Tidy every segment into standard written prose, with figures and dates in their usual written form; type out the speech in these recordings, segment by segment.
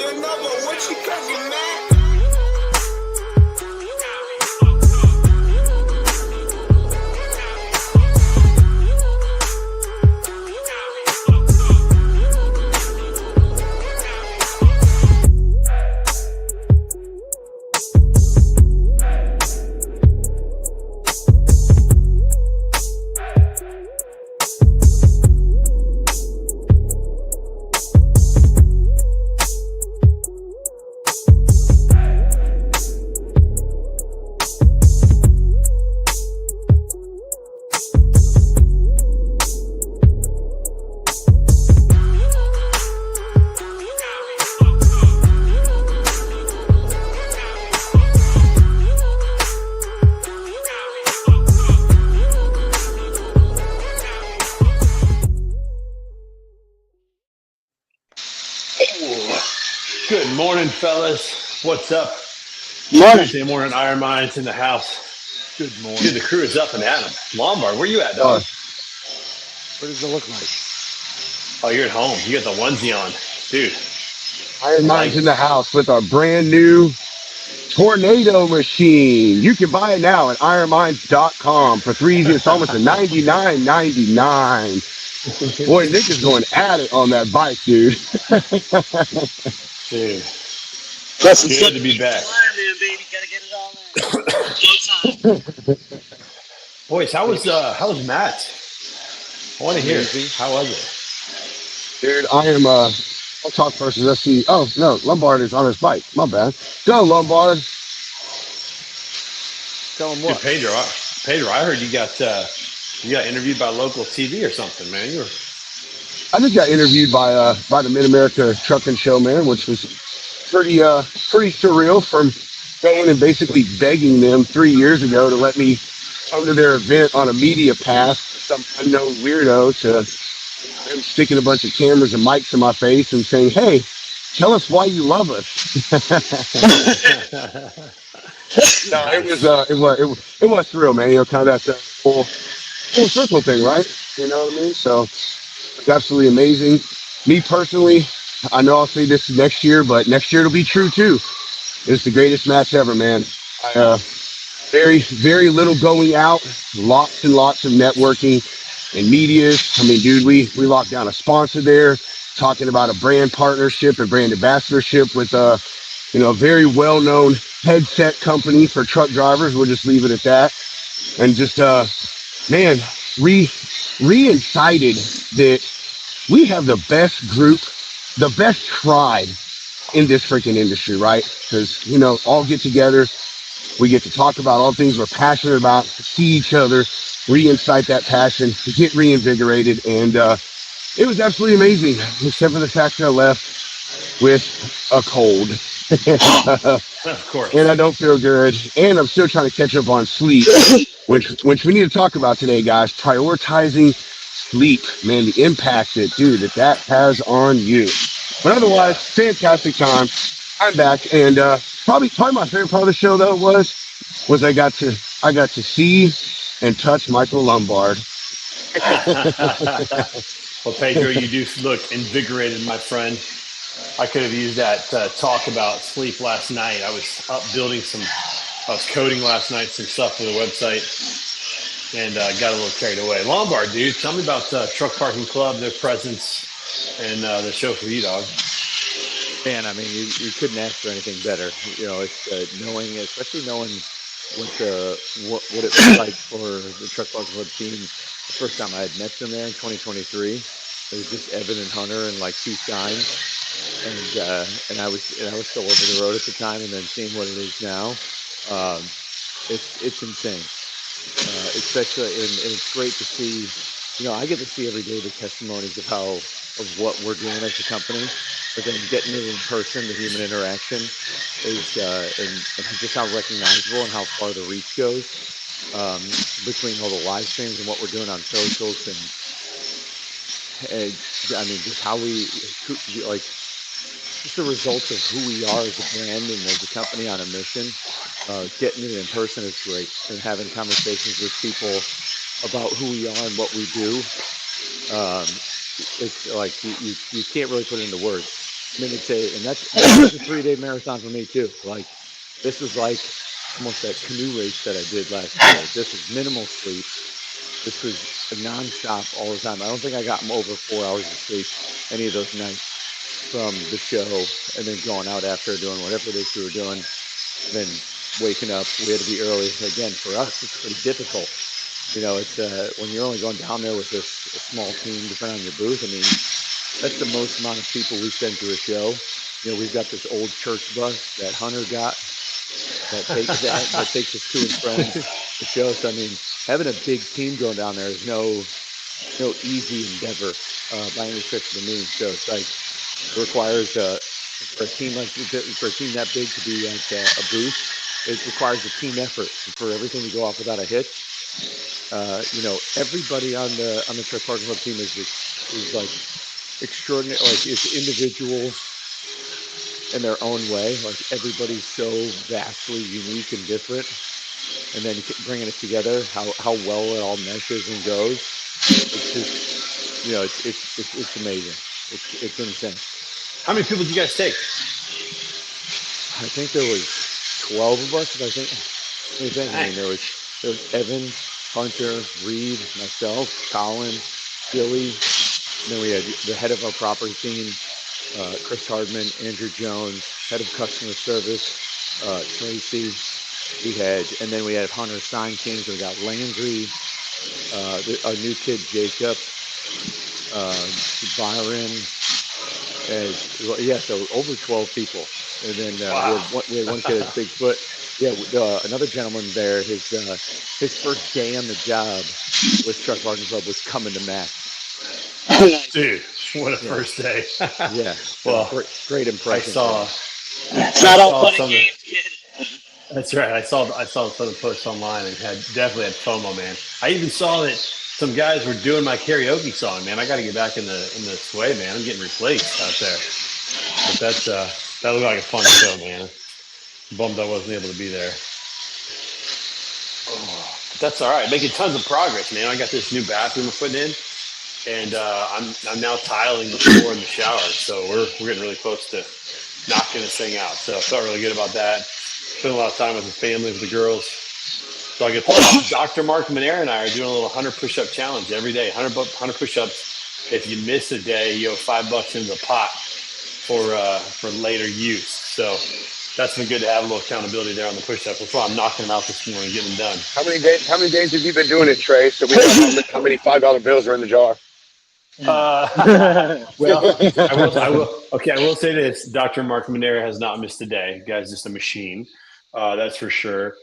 another. What you cooking, man? Good morning, fellas. What's up? Morning. Tuesday morning, Iron Minds in the house. Good morning. Dude, the crew is up and at 'em. Lombard, where you at, dog? What does it look like? Oh, you're at home. You got the onesie on. Dude, Iron Minds in the house with our brand new tornado machine. You can buy it now at ironminds.com for $3. It's almost a $99.99. Boy, Nick is going at it on that bike, dude. dude. That's Good to be back. Baby, gotta get it all in. Boys, how was Matt? I want to hear. How was it? Dude, I'll talk first as I see. Oh, no, Lombard is on his bike. My bad. Go, Lombard. Tell him Dude, what? Pedro, I heard you got interviewed by local TV or something, man. I just got interviewed by the Mid America Trucking Show, man, which was pretty surreal, from going and basically begging them 3 years ago to let me come to their event on a media pass, some unknown weirdo, to them sticking a bunch of cameras and mics in my face and saying, "Hey, tell us why you love us." No, it was surreal, man. You know, kind of that full circle thing, right? You know what I mean? So it's absolutely amazing. Me personally, I know I'll say this next year, but next year it'll be true too. It's the greatest match ever, man. Very, very little going out, lots and lots of networking and medias. I mean, dude, we locked down a sponsor there, talking about a brand partnership and brand ambassadorship with a very well-known headset company for truck drivers. We'll just leave it at that. And just man, re-incited that we have the best group, the best tribe in this freaking industry, right? Because, all get together. We get to talk about all things we're passionate about, see each other, re-incite that passion, get reinvigorated. And it was absolutely amazing, except for the fact that I left with a cold. Of course. And I don't feel good. And I'm still trying to catch up on sleep, which we need to talk about today, guys. Prioritizing sleep, man, the impact that has on you. But otherwise, fantastic time. I'm back, and probably my favorite part of the show though was I got to see and touch Michael Lombard. Well, Pedro, you do look invigorated, my friend. I could have used that talk about sleep last night. I was up building I was coding last night, some stuff for the website, and got a little carried away. Lombard, dude, tell me about Truck Parking Club, their presence, and the show for you, dog. Man, I mean, you couldn't ask for anything better. It's especially knowing what it was like for the Truck Parking Club team. The first time I had met them there in 2023, it was just Evan and Hunter and like two signs. And I was still over the road at the time, and then seeing what it is now, it's insane. Especially, and it's great to see. I get to see every day the testimonies of what we're doing as a company, but then getting it in person, the human interaction is, and just how recognizable and how far the reach goes between all the live streams and what we're doing on socials, and I mean, just how just the results of who we are as a brand and as a company on a mission. Getting it in person is great, and having conversations with people about who we are and what we do. It's like you can't really put it into words. minutes eight, and that's a 3-day marathon for me too. Like this was like almost that canoe race that I did last year. This was minimal sleep. This was nonstop all the time. I don't think I got over 4 hours of sleep any of those nights from the show, and then going out after doing whatever it is we were doing, and then waking up. We had to be early. Again, for us, it's pretty difficult. You know, it's when you're only going down there with a small team, depending on your booth. I mean, that's the most amount of people we send to a show. You know, we've got this old church bus that Hunter got that takes us to and from the show. So I mean, having a big team going down there is no easy endeavor by any stretch of the means. So it's like it requires for a team that big to be at a booth, it requires a team effort. And for everything to go off without a hitch, you know, everybody on the Truck Parking Club team is like extraordinary, like is individual in their own way. Like everybody's so vastly unique and different, and then bringing it together, how well it all meshes and goes. It's just, you know, it's amazing. It's insane. How many people did you guys take? I think there was 12 of us. I mean, there was Evan, Hunter, Reed, myself, Colin, Billy. And then we had the head of our property team, Chris Hardman, Andrew Jones, head of customer service, Tracy. And then we had Hunter sign teams. We got Landry, our new kid Jacob, Byron. So over 12 people. And then we had one kid at Bigfoot. Yeah, another gentleman there. His first day on the job with Truck Parking Club was coming to Mac. Dude, what a first day. Yeah. Well, great impression. It's not all fun and games, kid. That's right. I saw some of the posts online and definitely had FOMO, man. I even saw that some guys were doing my karaoke song, man. I got to get back in the sway, man. I'm getting replaced out there. But that looked like a fun show, man. Bummed I wasn't able to be there. Oh, but that's all right. Making tons of progress, man. I got this new bathroom we're putting in, and I'm now tiling the floor in the shower. So we're getting really close to knocking this thing out. So I felt really good about that. Spent a lot of time with the family, with the girls. So I get Dr. Mark Manera and I are doing a little 100 push-up challenge every day. 100 push-ups. If you miss a day, you owe $5 into the pot for later use. So that's been good to have a little accountability there on the push-ups. That's why I'm knocking them out this morning, getting them done. How many days have you been doing it, Trey? So we know how many $5 bills are in the jar. Well, I will say this: Dr. Mark Manera has not missed a day. The guy's just a machine. That's for sure.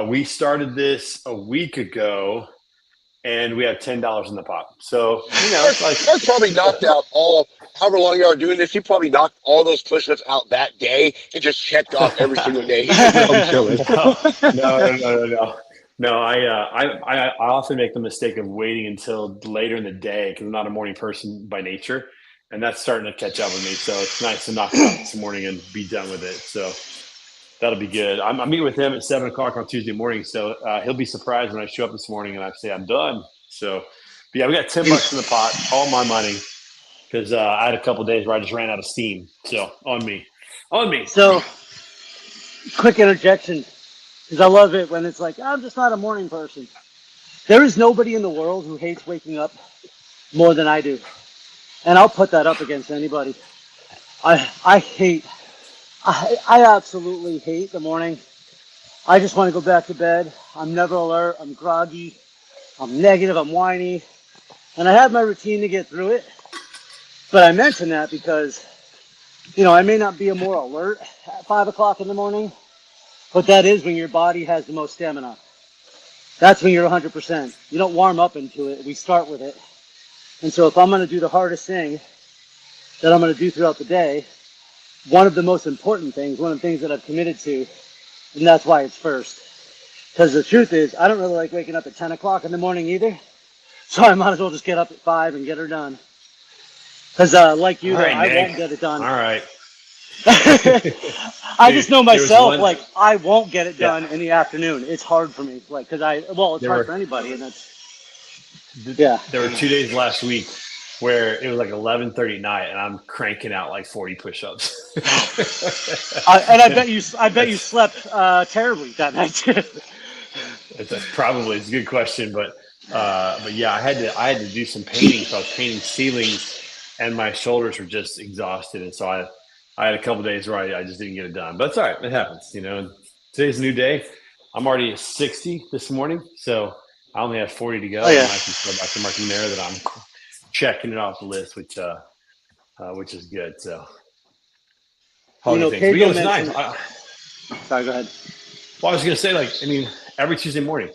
We started this a week ago, and we have $10 in the pot. So you know, it's like Mark probably knocked out however long you are doing this. He probably knocked all those push-ups out that day and just checked off every single day. He's chilling. No, I often make the mistake of waiting until later in the day because I'm not a morning person by nature, and that's starting to catch up with me. So it's nice to knock it out this morning and be done with it. So that'll be good. I'm meeting with him at 7 o'clock on Tuesday morning, so he'll be surprised when I show up this morning and I say I'm done. So, but yeah, we got $10 in the pot, all my money, because I had a couple of days where I just ran out of steam. So on me. So, quick interjection. Because I love it when it's like, I'm just not a morning person. There is nobody in the world who hates waking up more than I do. And I'll put that up against anybody. I absolutely hate the morning. I just want to go back to bed. I'm never alert. I'm groggy. I'm negative. I'm whiny. And I have my routine to get through it. But I mention that because, you know, I may not be more alert at 5 o'clock in the morning. But that is when your body has the most stamina. That's when you're 100%. You don't warm up into it. We start with it. And so if I'm going to do the hardest thing that I'm going to do throughout the day, one of the most important things, one of the things that I've committed to, and that's why it's first. Because the truth is, I don't really like waking up at 10 o'clock in the morning either. So I might as well just get up at 5 and get her done. Because like you, right, I won't get it done. All right. I just know myself, like, I won't get it done in the afternoon. It's hard for me, like, because it's hard for anybody, and that's, There were 2 days last week where it was like 11:30 at night, and I'm cranking out like 40 push-ups. And I bet you That's slept terribly that night too. that's probably it's a good question, but yeah, I had to do some painting. So I was painting ceilings, and my shoulders were just exhausted, and so I had a couple days where I just didn't get it done. But it's all right, it happens, you know. Today's a new day. I'm already at 60 this morning, so I only have 40 to go, Oh and yeah. I can start back to marking there that I'm checking it off the list, which is good. So You all know, good things. But yeah, Pedro it's nice. mentioned. Sorry, go ahead. Well, I was gonna say, like, I mean, every Tuesday morning,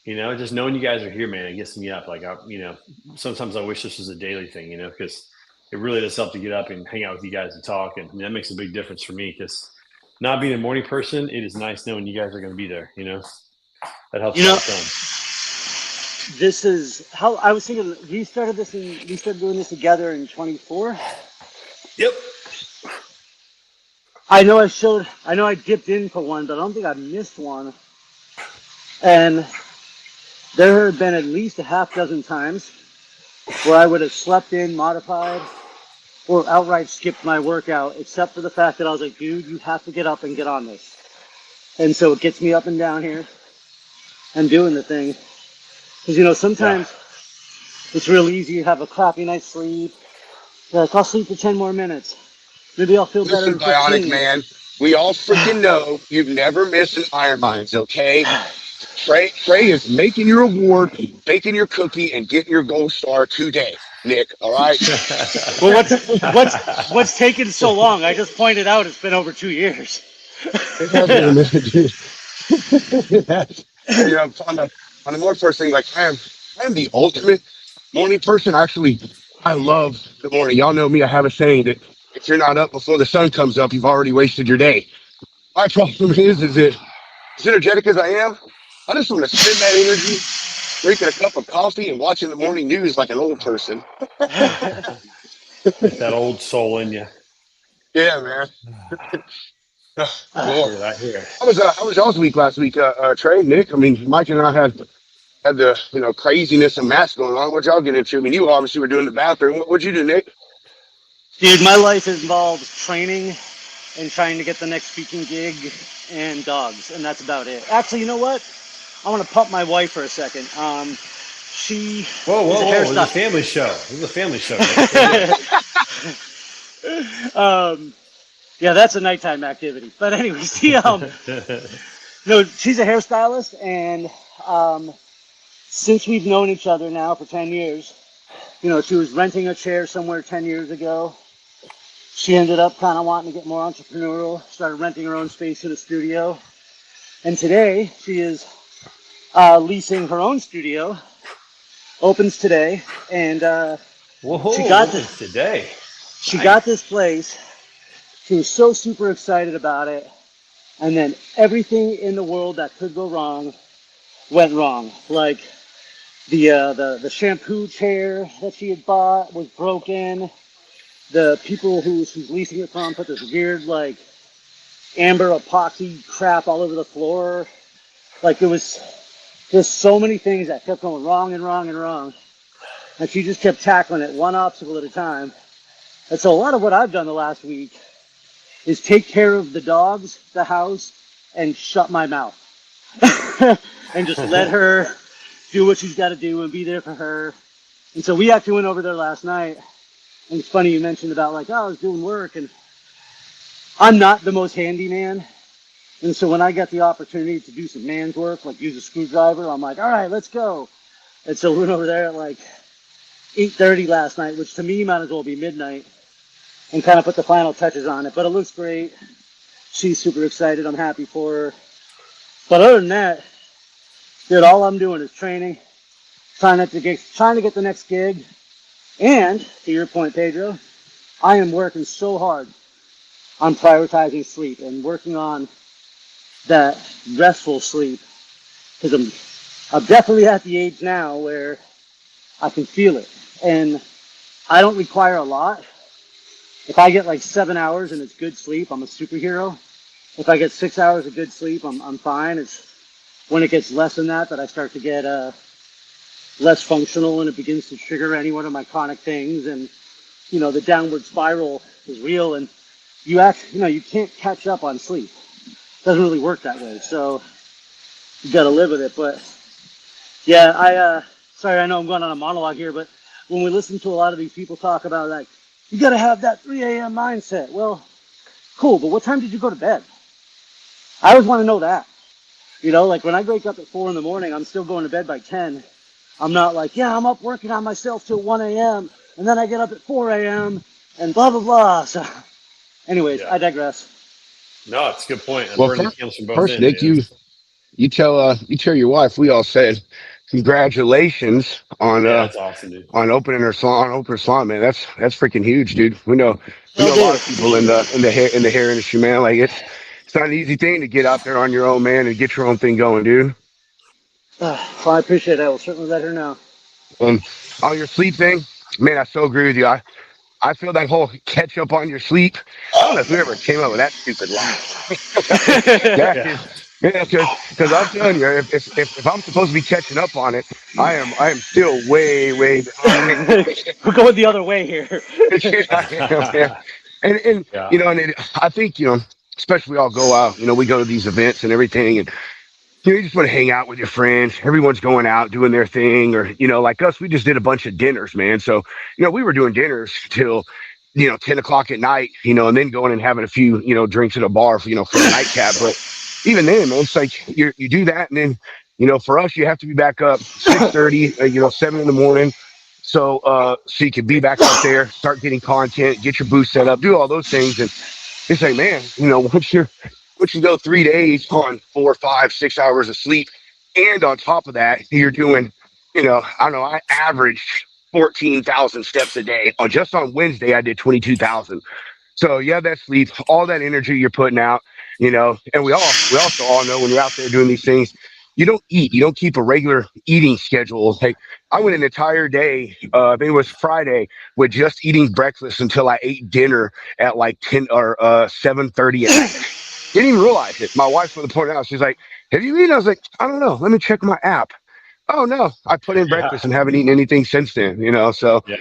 you know, just knowing you guys are here, man, it gets me up. Like, you know, sometimes I wish this was a daily thing, you know, because it really does help to get up and hang out with you guys and talk, and that makes a big difference for me. Because not being a morning person, it is nice knowing you guys are going to be there. You know, that helps You out know, a ton. this is how I was thinking. We started doing this together in 24. Yep. I know I dipped in for one, but I don't think I missed one. And there had been at least a half dozen times where I would have slept in, modified, or outright skipped my workout, except for the fact that I was like, dude, you have to get up and get on this. And so it gets me up and down here and doing the thing. Because, you know, Yeah. sometimes it's real easy. You have a crappy night's sleep. You're like, I'll sleep for 10 more minutes. Maybe I'll feel better Listen, in Bionic 15. Man, we all freaking know you've never missed an Iron Minds, okay? Trey is making your award, baking your cookie, and getting your gold star today, Nick. All right. Well, what's taken so long? I just pointed out it's been over 2 years. It has been a Yeah. minute, dude. It has. And, you know, on the more first thing, like I am the ultimate morning person. Actually, I love the morning. Y'all know me. I have a saying that if you're not up before the sun comes up, you've already wasted your day. My problem is that as energetic as I am, I just want to spend that energy drinking a cup of coffee and watching the morning news like an old person. Got that old soul in you. Yeah, man. I Well, hear it. I hear it. how was y'all's week last week, Trey, Nick? I mean, Mike and I had the craziness and mass going on. What y'all get into? I mean, you obviously were doing the bathroom. What'd you do, Nick? Dude, my life involves training and trying to get the next speaking gig and dogs, and that's about it. Actually, you know what? I want to pump my wife for a second. She Whoa, is a whoa, whoa! This is a hairstylist. family show. This is a family show, Nick. What are you doing? Yeah, that's a nighttime activity. But anyways, no, she's a hairstylist, and um, since we've known each other now for 10 years, you know, she was renting a chair somewhere 10 years ago. She ended up kind of wanting to get more entrepreneurial, started renting her own space in a studio. And today she is leasing her own studio, opens today, and she Whoa! got this, Opens today. she got this Nice. place. She was so super excited about it. And then everything in the world that could go wrong went wrong. Like the shampoo chair that she had bought was broken. The people who she's leasing it from put this weird like amber epoxy crap all over the floor. Like it was just so many things that kept going wrong and wrong and wrong. And she just kept tackling it one obstacle at a time. And so a lot of what I've done the last week is take care of the dogs, the house, and shut my mouth. And just let her do what she's got to do and be there for her. And so we actually went over there last night. And it's funny you mentioned about like, oh, I was doing work, and I'm not the most handy man. And so when I got the opportunity to do some man's work, like use a screwdriver, I'm like, all right, let's go. And so we went over there at like 8:30 last night, which to me might as well be midnight, and kind of put the final touches on it. But it looks great. She's super excited. I'm happy for her. But other than that, dude, all I'm doing is training, trying to get the next gig. And to your point, Pedro, I am working so hard on prioritizing sleep and working on that restful sleep because I'm definitely at the age now where I can feel it, and I don't require a lot. If I get like 7 hours and it's good sleep, I'm a superhero. If I get 6 hours of good sleep, I'm fine. It's when it gets less than that that I start to get less functional, and it begins to trigger any one of my chronic things. And the downward spiral is real, and you can't catch up on sleep. It doesn't really work that way. So you got to live with it. But yeah, sorry, I know I'm going on a monologue here, but when we listen to a lot of these people talk about, like, you got to have that 3 a.m. mindset. Well, cool, but what time did you go to bed? I always want to know that. Like when I wake up at 4 in the morning, I'm still going to bed by 10. I'm not like, yeah, I'm up working on myself till 1 a.m. and then I get up at 4 a.m. and blah, blah, blah. So anyways, Yeah. I digress. No, it's a good point. And Well, burning comes from both first, ends, Nick, man. you tell your wife we all said congratulations Yeah, that's awesome, dude. on opening her salon, open her salon, man. That's freaking huge, dude. We Oh, know a lot dude. of people in the hair industry, man. Like it's not an easy thing to get out there on your own, man, and get your own thing going, dude. Well, I appreciate it. I will certainly let her know. And on your sleep thing, man, I so agree with you. I feel that whole catch up on your sleep. I don't know if we ever came up with that stupid line. That Yeah. is, yeah, because I'm telling you, if I'm supposed to be catching up on it, I am still way behind. We're going the other way here. I am, man. And Yeah. I think especially we all go out. We go to these events and everything, and you just want to hang out with your friends. Everyone's going out doing their thing, or like us, we just did a bunch of dinners, man. So we were doing dinners till 10 o'clock at night, and then going and having a few drinks at a bar for a nightcap. But even then, man, it's like you do that, and then for us, you have to be back up 6:30, 7 in the morning. So you can be back up there, start getting content, get your booth set up, do all those things, and it's like, man, once you go 3 days on 4, 5, 6 hours of sleep, and on top of that, you're doing, I don't know, I averaged 14,000 steps a day. Just on Wednesday, I did 22,000. So you have that sleep, all that energy you're putting out, and we also all know when you're out there doing these things, you don't eat, you don't keep a regular eating schedule. Like I went an entire day, I think it was Friday, with just eating breakfast until I ate dinner at like 10 or 7:30 at night. Didn't even realize it. My wife would point out, she's like, "Have you eaten?" I was like, "I don't know. Let me check my app." Oh no, I put in Yeah. breakfast and haven't eaten anything since then. So Yeah.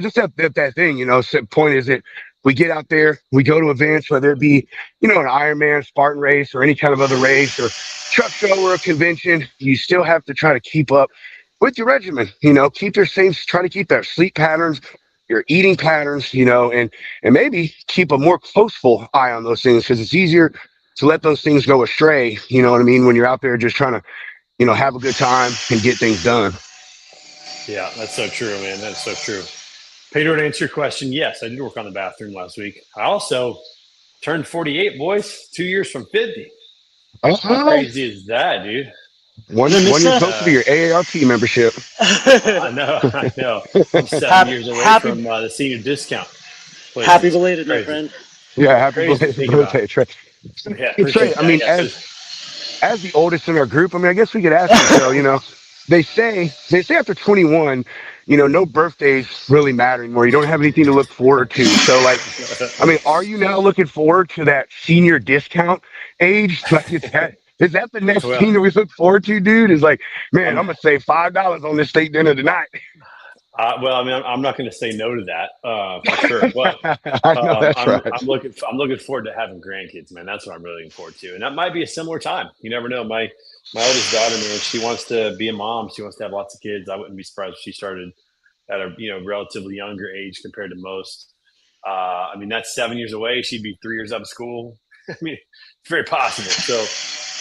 just that thing. So point is that we get out there, we go to events, whether it be an Ironman, Spartan race, or any kind of other race, or truck show or a convention. You still have to try to keep up with your regimen. Keep your same, try to keep their sleep patterns, your eating patterns. And maybe keep a more closeful eye on those things, because it's easier to let those things go astray. You know what I mean? When you're out there just trying to have a good time and get things done. Yeah, that's so true, man. That's so true. Pedro, to answer your question, yes, I did work on the bathroom last week. I also turned 48, boys, 2 years from 50. How Uh-huh. crazy is that, dude? One Did I miss year that? closer to your AARP membership. I know, I know. I'm 7 years away happy, from the senior discount. Please, happy it's belated, my crazy. friend. Yeah, happy Crazy to belated think about. birthday, Trey. Yeah, Hey, Trey, appreciate I that. mean, Yes, as the oldest in our group, I mean, I guess we could ask you. So, they say after 21, no birthdays really matter anymore. You don't have anything to look forward to. So, like, I mean, are you now looking forward to that senior discount age? Like, is that the next well, thing that we look forward to, dude? Is like, man, I'm I'm gonna save $5 on this steak dinner tonight. well. I mean, I'm not going to say no to that for sure. But I know that's I'm right. looking forward to having grandkids, man. That's what I'm really looking forward to, and that might be a similar time. You never know. My oldest daughter, man, she wants to be a mom. She wants to have lots of kids. I wouldn't be surprised if she started at a relatively younger age compared to most. I mean, that's 7 years away. She'd be 3 years out of school. I mean, it's very possible. So,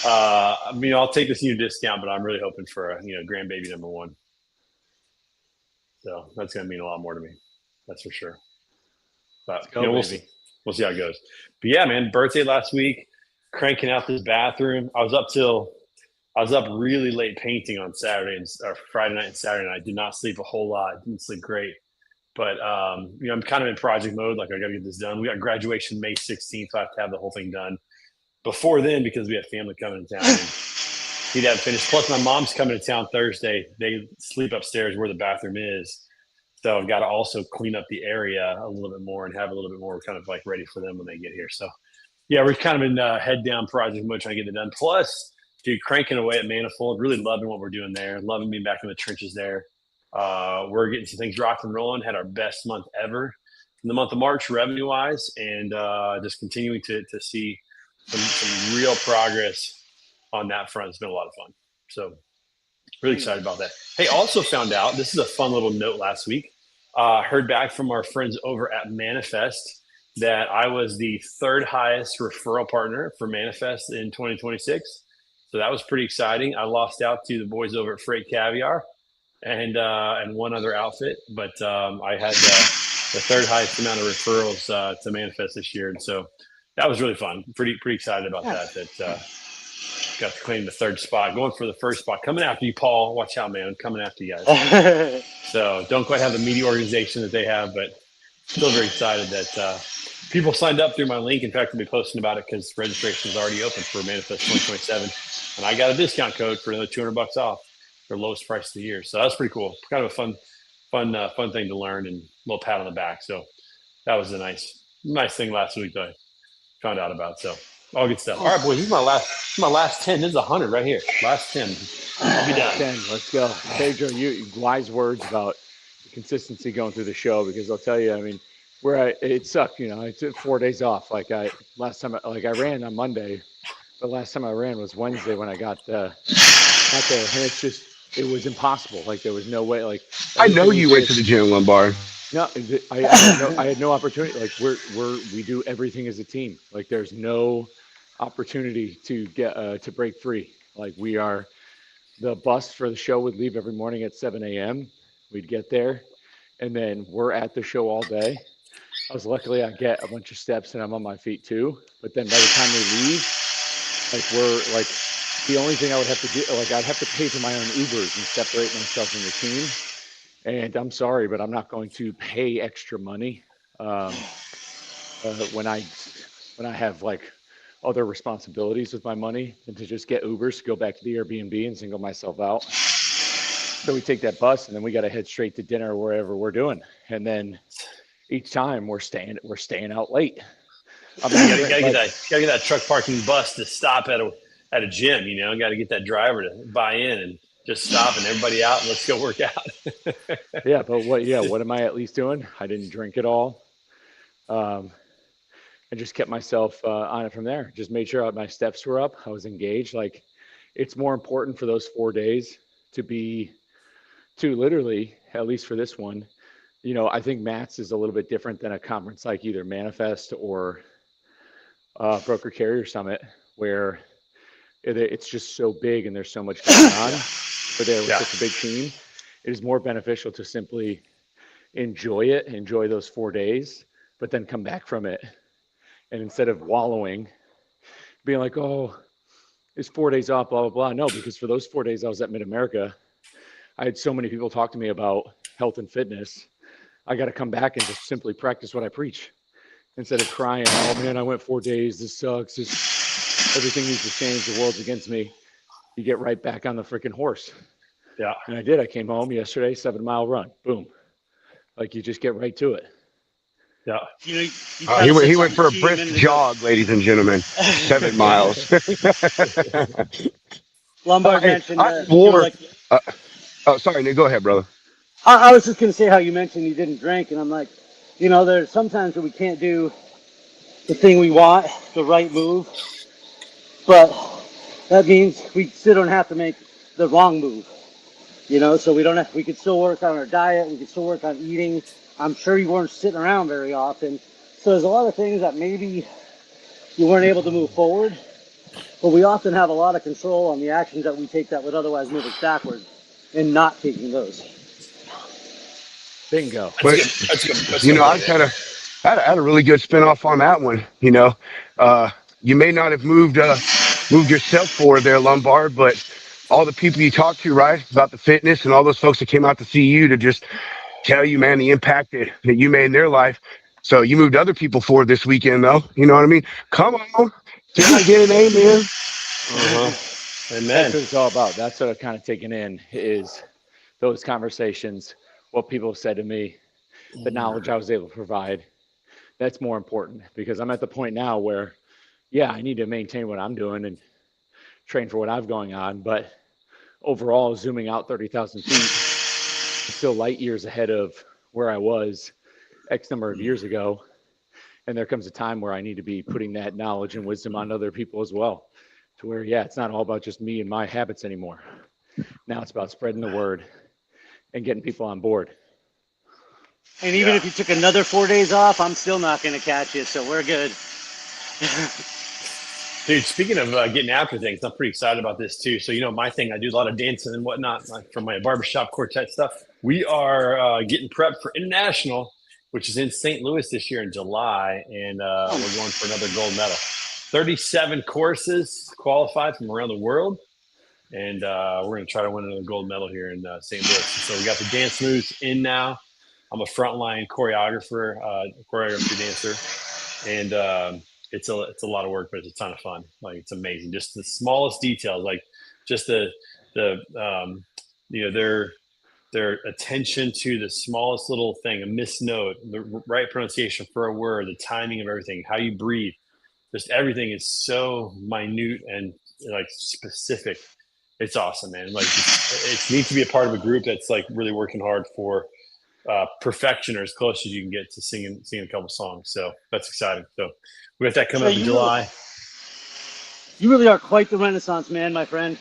I mean, I'll take this new discount, but I'm really hoping for a grandbaby number one. So that's going to mean a lot more to me. That's for sure. But Go, we'll baby. see. We'll see how it goes. But yeah, man, birthday last week, cranking out this bathroom. I was up really late painting on Saturday and or Friday night and Saturday night. Did not sleep a whole lot. Didn't sleep great. But I'm kind of in project mode. Like I got to get this done. We got graduation May 16th. So I have to have the whole thing done before then because we have family coming to town. And he'd have finished. Plus, my mom's coming to town Thursday. They sleep upstairs where the bathroom is. So I've got to also clean up the area a little bit more and have a little bit more kind of like ready for them when they get here. So yeah, we're kind of in head down project mode trying to get it done. Plus, dude, cranking away at Manifold. Really loving what we're doing there. Loving being back in the trenches there. We're getting some things rocked and rolling. Had our best month ever in the month of March, revenue wise, and just continuing to see some real progress on that front. It's been a lot of fun. So really excited about that. Hey, also found out, this is a fun little note last week. Heard back from our friends over at Manifest that I was the third highest referral partner for Manifest in 2026. So that was pretty exciting. I lost out to the boys over at Freight Caviar and one other outfit, but I had the third highest amount of referrals to Manifest this year, and so that was really fun. Pretty excited about that. That got to claim the third spot, going for the first spot, coming after you, Paul. Watch out, man! I'm coming after you guys. So don't quite have the media organization that they have, but still very excited that people signed up through my link. In fact, I'll be posting about it because registration is already open for Manifest 2027, and I got a discount code for another $200 off for lowest price of the year. So that's pretty cool. Kind of a fun thing to learn and a little pat on the back. So that was a nice thing last week that I found out about. So all good stuff. All right, boys, this is my last 10. This is 100 right here. Last 10. I'll be done. 10, let's go. Pedro, you wise words about the consistency going through the show, because I'll tell you, I mean, it sucked, I took 4 days off. Like I ran on Monday, but last time I ran was Wednesday when I got out there, and it was impossible. Like there was no way. Like I know you went to the gym, Lombard. No, I had no opportunity. Like we do everything as a team. Like there's no opportunity to get to break free. Like the bus for the show would leave every morning at 7 a.m. We'd get there, and then we're at the show all day. Luckily I get a bunch of steps and I'm on my feet too. But then by the time we leave, we're the only thing I would have to do, I'd have to pay for my own Ubers and separate myself from the team. And I'm sorry, but I'm not going to pay extra money when I have other responsibilities with my money than to just get Ubers to go back to the Airbnb and single myself out. So we take that bus and then we got to head straight to dinner or wherever we're doing. And then each time we're staying out late. I mean, you gotta get that truck parking bus to stop at a gym. Got to get that driver to buy in and just stop and everybody out and let's go work out. Yeah, but what am I at least doing? I didn't drink at all. I just kept myself on it from there. Just made sure my steps were up. I was engaged. Like it's more important for those 4 days to literally, at least for this one, I think Matt's is a little bit different than a conference like either Manifest or Broker Carrier Summit, where it's just so big and there's so much going on. But there with such a big team, it is more beneficial to simply enjoy those 4 days, but then come back from it. And instead of wallowing, being like, oh, it's 4 days off, blah, blah, blah. No, because for those 4 days I was at Mid-America, I had so many people talk to me about health and fitness. I got to come back and just simply practice what I preach instead of crying, oh man, I went 4 days. This sucks. Everything needs to change. The world's against me. You get right back on the freaking horse. Yeah. And I did. I came home yesterday, 7-mile run. Boom. You just get right to it. Yeah. He went for a brisk jog, ladies and gentlemen. 7 miles. Lombard mentioned sorry, Nick, go ahead, brother. I was just going to say how you mentioned you didn't drink, and I'm like, there's sometimes that we can't do the thing we want, the right move, but that means we still don't have to make the wrong move, so we could still work on our diet, we could still work on eating. I'm sure you weren't sitting around very often, so there's a lot of things that maybe you weren't able to move forward, but we often have a lot of control on the actions that we take that would otherwise move us backward, and not taking those. Bingo. But, That's I had a really good spin-off on that one. You may not have moved yourself forward there, Lombard, but all the people you talked to, right, about the fitness and all those folks that came out to see you to just tell you, man, the impact that you made in their life. So you moved other people forward this weekend, though. You know what I mean? Come on. Can I get an amen? Amen. That's what it's all about. That's what I've kind of taken in is those conversations, what people said to me, the knowledge I was able to provide. That's more important because I'm at the point now where, I need to maintain what I'm doing and train for what I've going on. But overall, zooming out 30,000 feet, I'm still light years ahead of where I was X number of years ago. And there comes a time where I need to be putting that knowledge and wisdom on other people as well, to where, yeah, it's not all about just me and my habits anymore. Now it's about spreading the word and getting people on board. And even if you took another 4 days off, I'm still not going to catch you, so we're good. Dude, speaking of getting after things, I'm pretty excited about this too. So, my thing, I do a lot of dancing and whatnot, like from my barbershop quartet stuff. We are getting prepped for International, which is in St. Louis this year in July, and we're going for another gold medal. 37 courses qualified from around the world, and we're going to try to win another gold medal here in St. Louis. So we got the dance moves in now. I'm a frontline choreographer, dancer, and it's a lot of work, but it's a ton of fun. Like, it's amazing. Just the smallest details, like just the their attention to the smallest little thing, a missed note, the right pronunciation for a word, the timing of everything, how you breathe, just everything is so minute and like specific. It's awesome, man. Like, it needs to be a part of a group that's like really working hard for perfection, or as close as you can get to singing a couple songs. So that's exciting. So we got that coming up in July. You really are quite the Renaissance man, my friend.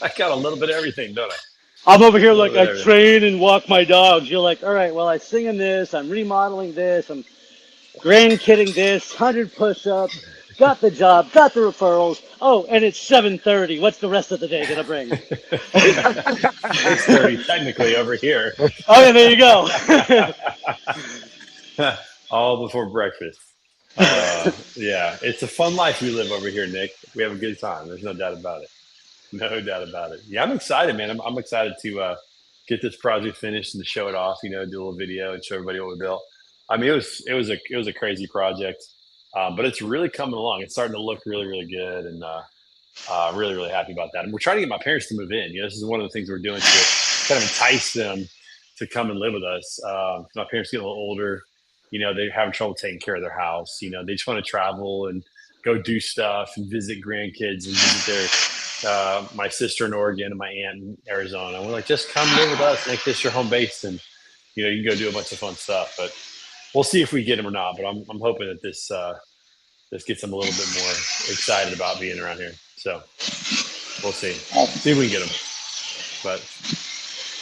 I got a little bit of everything, don't I? I'm over here like I train and walk my dogs. You're like, all right, well, I sing in this, I'm remodeling this, I'm grandkidding this, 100 push-ups, got the job, got the referrals. Oh, and it's 7:30. What's the rest of the day gonna bring? 6:30 technically over here. Oh yeah, there you go. All before breakfast. Yeah, it's a fun life we live over here, Nick. We have a good time. There's no doubt about it. No doubt about it. Yeah, I'm excited, man. I'm excited to get this project finished and to show it off. Do a little video and show everybody what we built. I mean, it was a crazy project, but it's really coming along. It's starting to look really, really good, and really, really happy about that. And we're trying to get my parents to move in. This is one of the things we're doing to kind of entice them to come and live with us. My parents get a little older. They're having trouble taking care of their house. They just want to travel and go do stuff and visit grandkids and visit their my sister in Oregon and my aunt in Arizona. And we're like, just come live with us, make this your home base, and you can go do a bunch of fun stuff. But we'll see if we get them or not. But I'm hoping that this gets them a little bit more excited about being around here. So we'll see. See if we can get them. But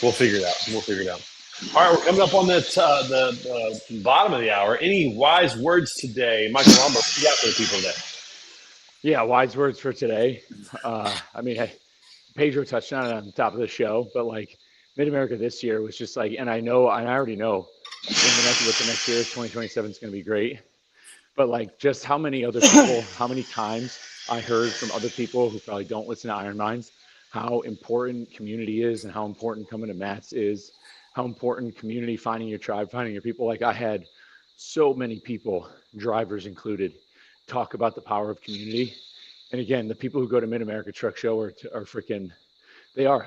we'll figure it out. All right, we're coming up on the bottom of the hour. Any wise words today, Michael Lombard? What you got for the people today? Yeah, wise words for today. Pedro touched on it on the top of the show, but like Mid-America this year was just like, and I already know what the next year is, 2027 is going to be great. But like, just how many other people, how many times I heard from other people who probably don't listen to Iron Minds, how important community is and how important coming to Mats is, how important community, finding your tribe, finding your people. Like, I had so many people, drivers included, talk about the power of community. And again, the people who go to Mid-America Truck Show are freaking, they are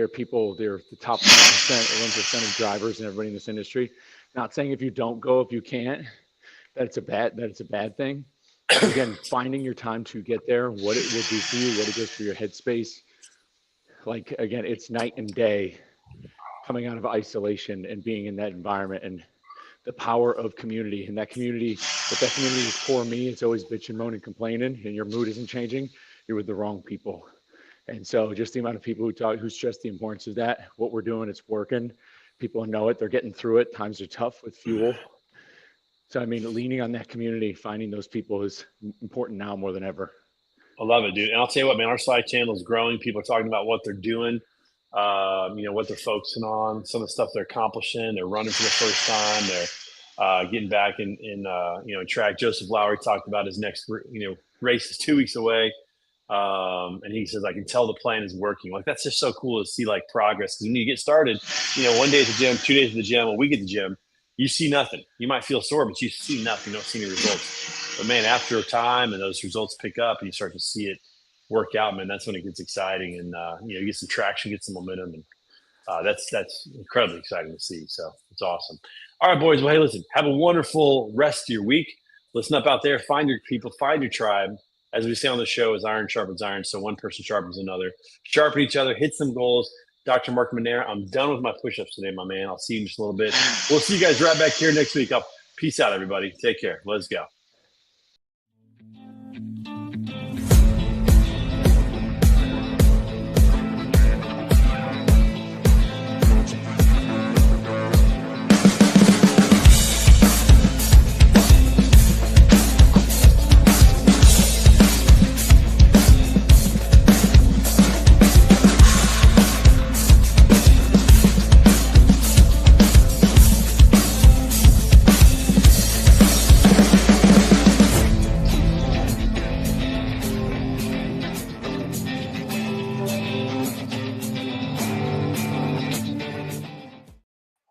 people, they're the top 1% of drivers and everybody in this industry. Not saying if you don't go, if you can't, that it's a bad thing. But again, finding your time to get there, what it will do for you, what it does for your headspace. Like, again, it's night and day coming out of isolation and being in that environment, and the power of community. And that community, if that community is for me, it's always bitching, moaning, complaining, and your mood isn't changing, you're with the wrong people. And so just the amount of people who stress the importance of that, what we're doing, it's working. People know it, they're getting through it. Times are tough with fuel. So, leaning on that community, finding those people is important now more than ever. I love it, dude. And I'll tell you what, man, our Slack channel is growing. People are talking about what they're doing, what they're focusing on, some of the stuff they're accomplishing. They're running for the first time. They're getting back in track. Joseph Lowry talked about his next, race is 2 weeks away. And he says, I can tell the plan is working. Like, that's just so cool to see, like, progress. Because when you get started, 1 day at the gym, 2 days at the gym, a week at the gym, you see nothing. You might feel sore, but you see nothing. You don't see any results. But man, after a time and those results pick up and you start to see it work out, man, that's when it gets exciting. And, you get some traction, get some momentum. And that's incredibly exciting to see. So it's awesome. All right, boys. Well, hey, listen, have a wonderful rest of your week. Listen up out there. Find your people, find your tribe. as we say on the show, is iron sharpens iron. So one person sharpens another. Sharpen each other, hit some goals. Dr. Mark Manera, I'm done with my push-ups today, my man. I'll see you in just a little bit. We'll see you guys right back here next week. Peace out, everybody. Take care. Let's go.